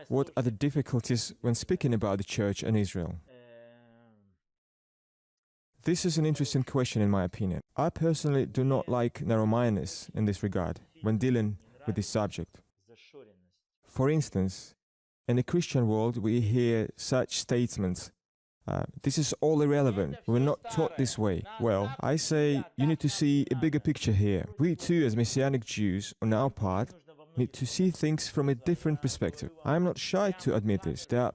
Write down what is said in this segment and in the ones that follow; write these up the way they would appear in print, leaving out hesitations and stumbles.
What are the difficulties when speaking about the church and Israel? This is an interesting question in my opinion. I personally do not like narrow-mindedness in this regard when dealing with this subject. For instance, in the Christian world we hear such statements, this is all irrelevant, we're not taught this way. Well, I say you need to see a bigger picture here. We too, as Messianic Jews, on our part, need to see things from a different perspective. I am not shy to admit this. There are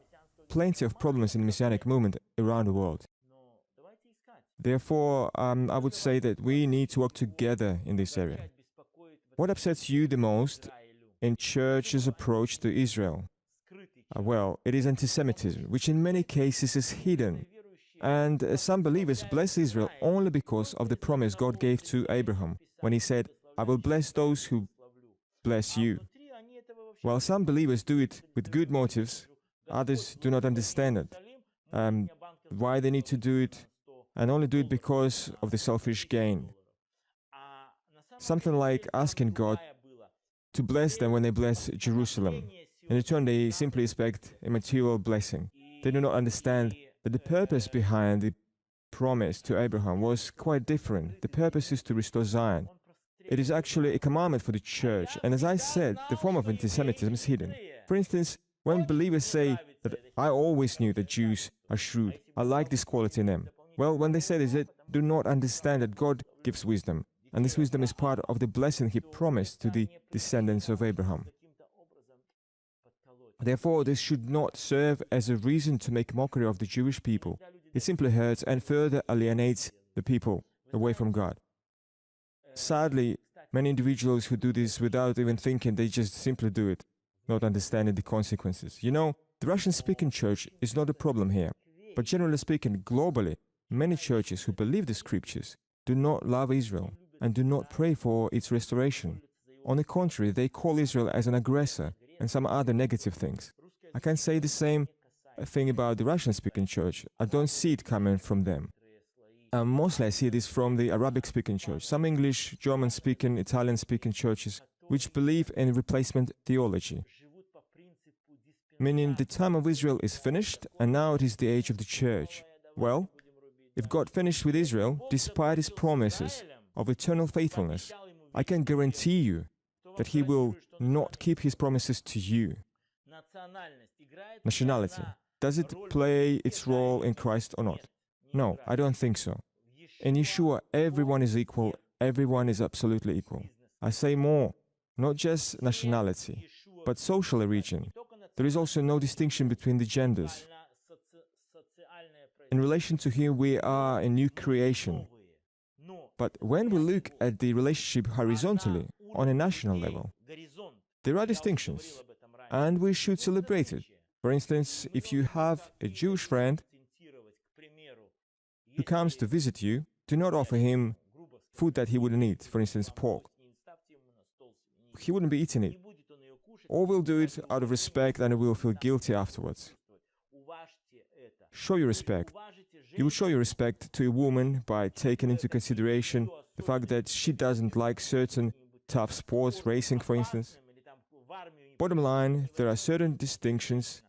plenty of problems in the Messianic movement around the world. Therefore, I would say that we need to work together in this area. What upsets you the most in church's approach to Israel? Well, it is anti-Semitism, which in many cases is hidden. And some believers bless Israel only because of the promise God gave to Abraham, when he said, I will bless those who bless you. While some believers do it with good motives, others do not understand it, why they need to do it, and only do it because of the selfish gain. Something like asking God to bless them when they bless Jerusalem. In return, they simply expect a material blessing. They do not understand that the purpose behind the promise to Abraham was quite different. The purpose is to restore Zion. It is actually a commandment for the church, and as I said, the form of anti-Semitism is hidden. For instance, when believers say that I always knew that Jews are shrewd, I like this quality in them. Well, when they say this, they do not understand that God gives wisdom, and this wisdom is part of the blessing He promised to the descendants of Abraham. Therefore, this should not serve as a reason to make mockery of the Jewish people. It simply hurts and further alienates the people away from God. Sadly, many individuals who do this without even thinking, they just simply do it, not understanding the consequences. You know, the Russian-speaking church is not a problem here, but generally speaking, globally, many churches who believe the scriptures do not love Israel and do not pray for its restoration. On the contrary, they call Israel as an aggressor and some other negative things. I can say the same thing about the Russian-speaking church. I don't see it coming from them. Mostly I see this from the Arabic-speaking church, some English, German-speaking, Italian-speaking churches, which believe in replacement theology, meaning the time of Israel is finished and now it is the age of the church. Well, if God finished with Israel, despite His promises of eternal faithfulness, I can guarantee you that He will not keep His promises to you. Nationality. Does it play its role in Christ or not? No, I don't think so. In Yeshua, everyone is equal, everyone is absolutely equal. I say more, not just nationality, but social origin. There is also no distinction between the genders. In relation to Him, we are a new creation. But when we look at the relationship horizontally, on a national level, there are distinctions, and we should celebrate it. For instance, if you have a Jewish friend who comes to visit you, do not offer him food that he wouldn't eat, for instance, pork. He wouldn't be eating it. Or will do it out of respect and will feel guilty afterwards. Show your respect. You will show your respect to a woman by taking into consideration the fact that she doesn't like certain tough sports, racing, for instance. Bottom line, there are certain distinctions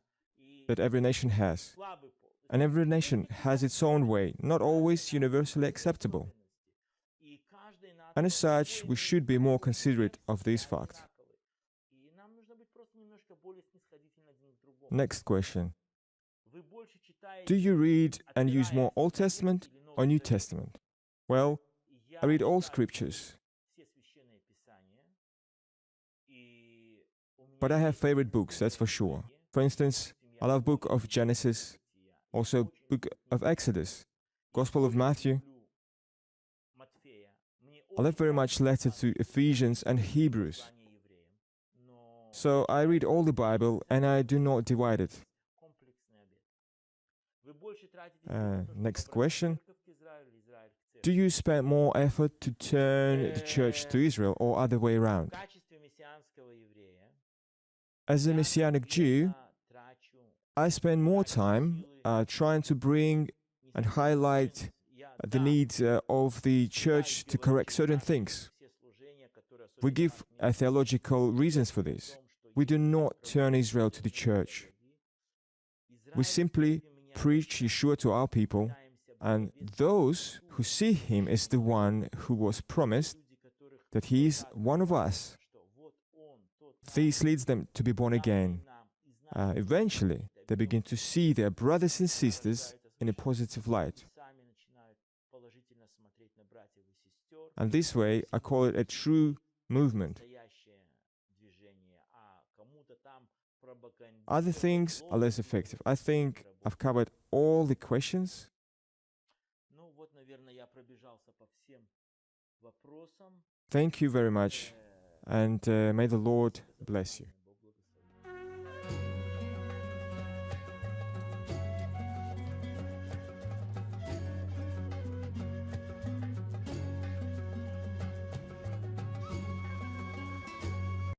that every nation has. And every nation has its own way, not always universally acceptable. And as such, we should be more considerate of this fact. Next question. Do you read and use more Old Testament or New Testament? Well, I read all scriptures. But I have favorite books, that's for sure. For instance, I love book of Genesis, also book of Exodus, Gospel of Matthew. I love very much letter to Ephesians and Hebrews. So I read all the Bible and I do not divide it. Next question. Do you spend more effort to turn the church to Israel or other way around? As a Messianic Jew, I spend more time trying to bring and highlight the need of the church to correct certain things. We give theological reasons for this. we do not turn Israel to the church. We simply preach Yeshua to our people, and those who see him as the one who was promised, that he is one of us, this leads them to be born again. Eventually, they begin to see their brothers and sisters in a positive light. And this way, I call it a true movement. Other things are less effective. I think I've covered all the questions. Thank you very much, and may the Lord bless you.